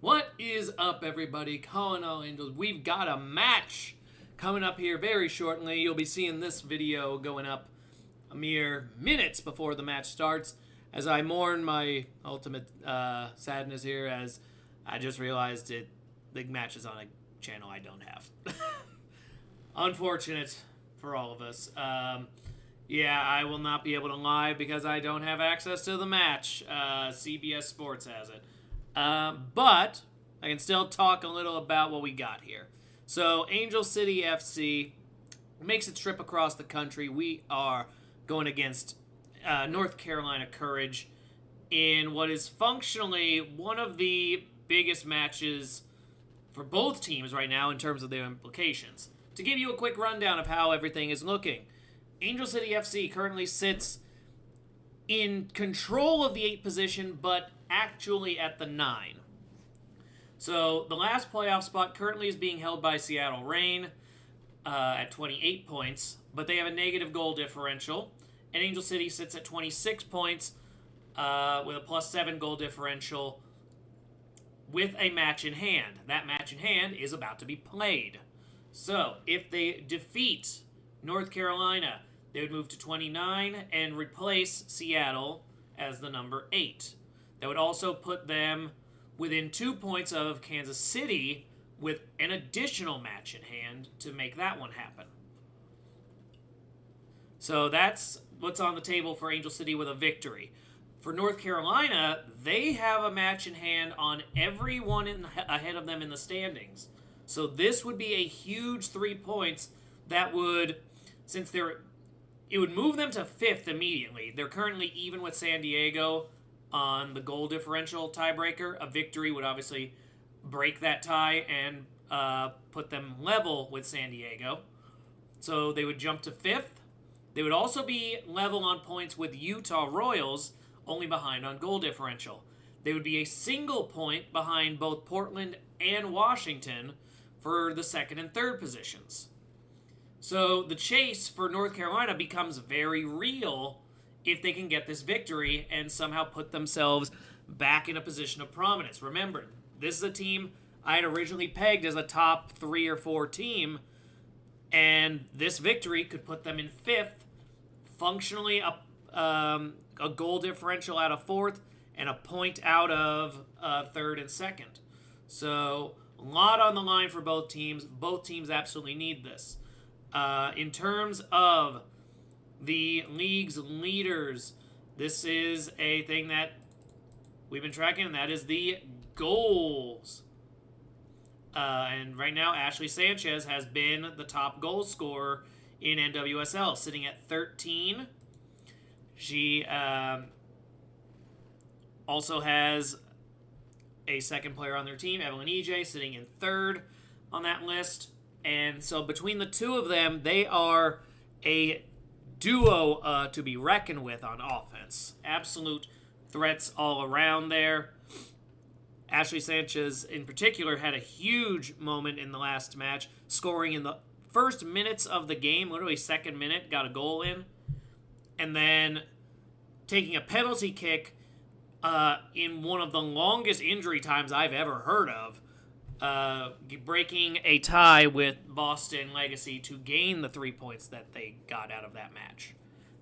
What is up, everybody? Calling all angels. We've got a match coming up here very shortly. You'll be seeing this video going up a mere minutes before the match starts as I mourn my ultimate sadness here, as I just realized the match is on a channel I don't have. Unfortunate for all of us. Yeah, I will not be able to live because I don't have access to the match. CBS Sports has it. But I can still talk a little about what we got here. So, Angel City FC makes its trip across the country. We are going against North Carolina Courage in what is functionally one of the biggest matches for both teams right now in terms of their implications. To give you a quick rundown of how everything is looking, Angel City FC currently sits in control of the 8th position, but actually at the 9. So the last playoff spot currently is being held by Seattle Reign at 28 points, but they have a negative goal differential. And Angel City sits at 26 points with a +7 goal differential with a match in hand. That match in hand is about to be played. So if they defeat North Carolina, they would move to 29 and replace Seattle as the number 8. That would also put them within 2 points of Kansas City with an additional match in hand to make that one happen. So that's what's on the table for Angel City with a victory. For North Carolina, they have a match in hand on everyone ahead of them in the standings. So this would be a huge 3 points that would, it would move them to 5th immediately. They're currently even with San Diego on the goal differential tiebreaker. A victory would obviously break that tie and put them level with San Diego. So they would jump to 5th. They would also be level on points with Utah Royals, only behind on goal differential. They would be a single point behind both Portland and Washington for the 2nd and 3rd positions. So the chase for North Carolina becomes very real if they can get this victory and somehow put themselves back in a position of prominence. Remember, this is a team I had originally pegged as a top 3 or 4 team, and this victory could put them in 5th, functionally a goal differential out of 4th, and a point out of 3rd and 2nd. So a lot on the line for both teams. Both teams absolutely need this. In terms of the league's leaders, this is a thing that we've been tracking, and that is the goals. And right now, Ashley Sanchez has been the top goal scorer in NWSL, sitting at 13. She also has a second player on their team, Evelyn EJ, sitting in 3rd on that list. And so between the two of them, they are a duo to be reckoned with on offense. Absolute threats all around there. Ashley Sanchez, in particular, had a huge moment in the last match, scoring in the first minutes of the game, literally 2nd minute, got a goal in. And then taking a penalty kick in one of the longest injury times I've ever heard of, breaking a tie with Boston Legacy to gain the 3 points that they got out of that match.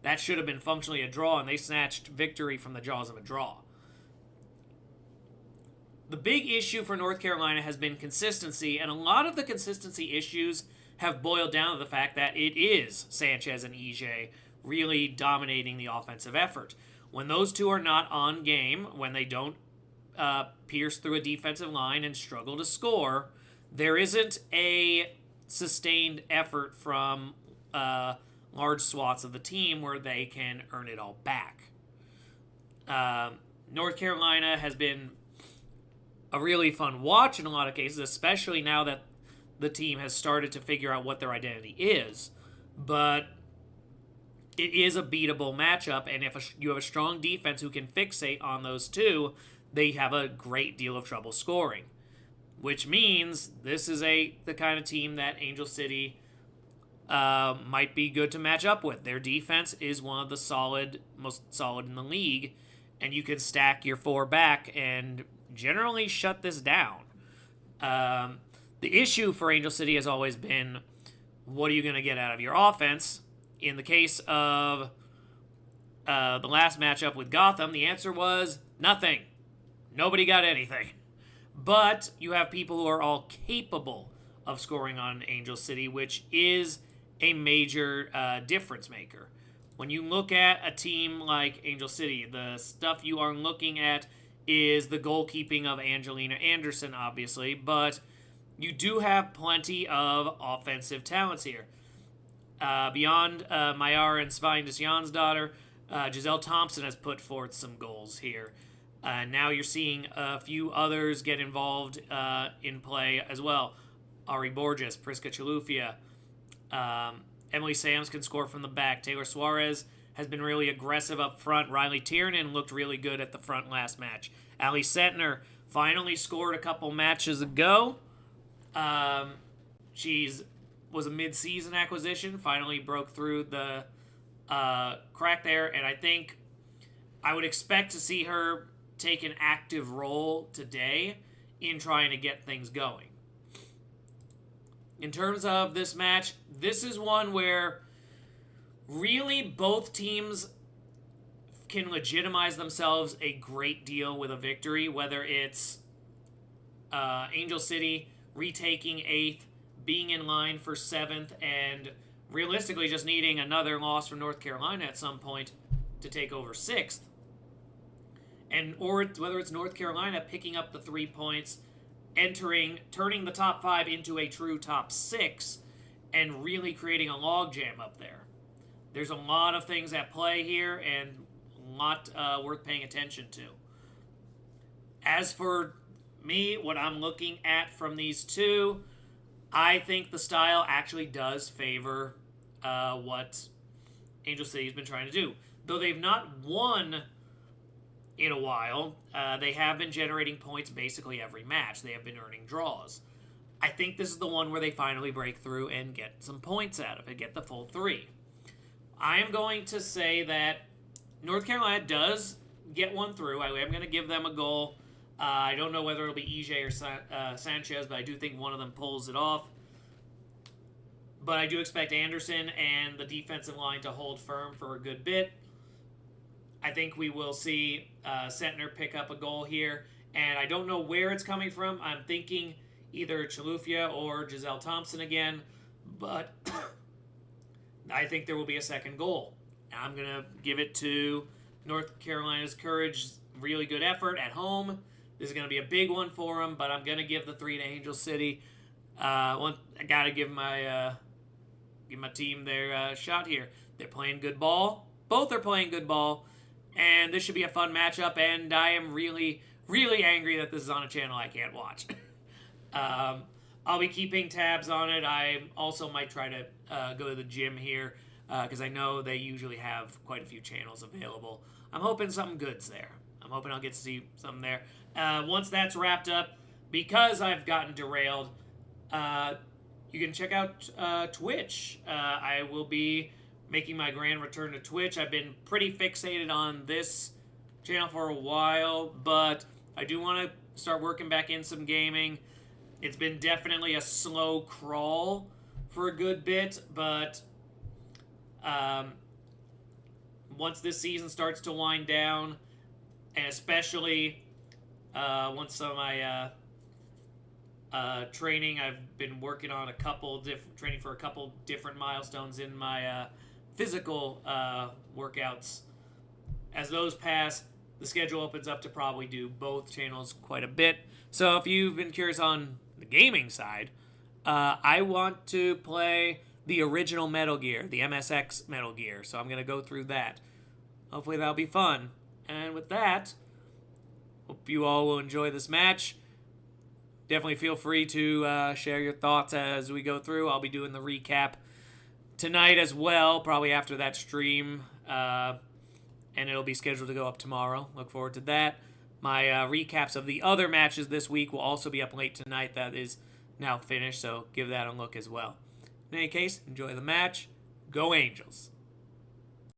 That should have been functionally a draw, and they snatched victory from the jaws of a draw. The big issue for North Carolina has been consistency, and a lot of the consistency issues have boiled down to the fact that it is Sanchez and EJ really dominating the offensive effort. When those two are not on game, when they don't pierce through a defensive line and struggle to score, there isn't a sustained effort from large swaths of the team where they can earn it all back. North Carolina has been a really fun watch in a lot of cases, especially now that the team has started to figure out what their identity is. But it is a beatable matchup, and if you have a strong defense who can fixate on those two, they have a great deal of trouble scoring. Which means this is the kind of team that Angel City might be good to match up with. Their defense is one of the most solid in the league, and you can stack your 4 back and generally shut this down. The issue for Angel City has always been, what are you going to get out of your offense? In the case of the last matchup with Gotham, the answer was nothing. Nobody got anything. But you have people who are all capable of scoring on Angel City, which is a major difference maker. When you look at a team like Angel City, the stuff you are looking at is the goalkeeping of Angelina Anderson, obviously, but you do have plenty of offensive talents here. Beyond Mayara and Svein Jansdottir, Giselle Thompson has put forth some goals here. Now you're seeing a few others get involved in play as well. Ari Borges, Priska Chilufya, Emily Sams can score from the back. Taylor Suarez has been really aggressive up front. Riley Tiernan looked really good at the front last match. Ali Setner finally scored a couple matches ago. She's was a mid-season acquisition, finally broke through the crack there, and I think I would expect to see her take an active role today in trying to get things going. In terms of this match, this is one where really both teams can legitimize themselves a great deal with a victory, whether it's Angel City retaking 8th, being in line for 7th, and realistically just needing another loss from North Carolina at some point to take over 6th. Or whether it's North Carolina picking up the 3 points, turning the top 5 into a true top 6, and really creating a logjam up there. There's a lot of things at play here, and a lot worth paying attention to. As for me, what I'm looking at from these two, I think the style actually does favor what Angel City has been trying to do. Though they've not won in a while, they have been generating points basically every match. They have been earning draws. I think this is the one where they finally break through and get some points out of it, get the full 3. I am going to say that North Carolina does get one through. I am going to give them a goal. I don't know whether it'll be EJ or Sanchez, but I do think one of them pulls it off. But I do expect Anderson and the defensive line to hold firm for a good bit. I think we will see Sentner pick up a goal here, and I don't know where it's coming from. I'm thinking either Chilufya or Giselle Thompson again, but I think there will be a second goal. I'm going to give it to North Carolina's Courage. Really good effort at home. This is going to be a big one for them, but I'm going to give the 3 to Angel City. I got to give my team their shot here. They're playing good ball. Both are playing good ball. And this should be a fun matchup, and I am really, really angry that this is on a channel I can't watch. I'll be keeping tabs on it. I also might try to go to the gym here, because I know they usually have quite a few channels available. I'm hoping something good's there. I'm hoping I'll get to see something there. Once that's wrapped up, because I've gotten derailed, you can check out Twitch. I will be making my grand return to Twitch. I've been pretty fixated on this channel for a while, but I do want to start working back in some gaming. It's been definitely a slow crawl for a good bit, but once this season starts to wind down, and especially once some of my training, I've been working on training for a couple different milestones in my physical workouts. As those pass, the schedule opens up to probably do both channels quite a bit. So if you've been curious on the gaming side, I want to play the original Metal Gear, the MSX Metal Gear. So I'm going to go through that. Hopefully that'll be fun. And with that, hope you all will enjoy this match. Definitely feel free to share your thoughts as we go through. I'll be doing the recap tonight as well, probably after that stream, and it'll be scheduled to go up tomorrow. Look forward to that. My recaps of the other matches this week will also be up late tonight. That is now finished, so give that a look as well. In any case, enjoy the match. Go Angels!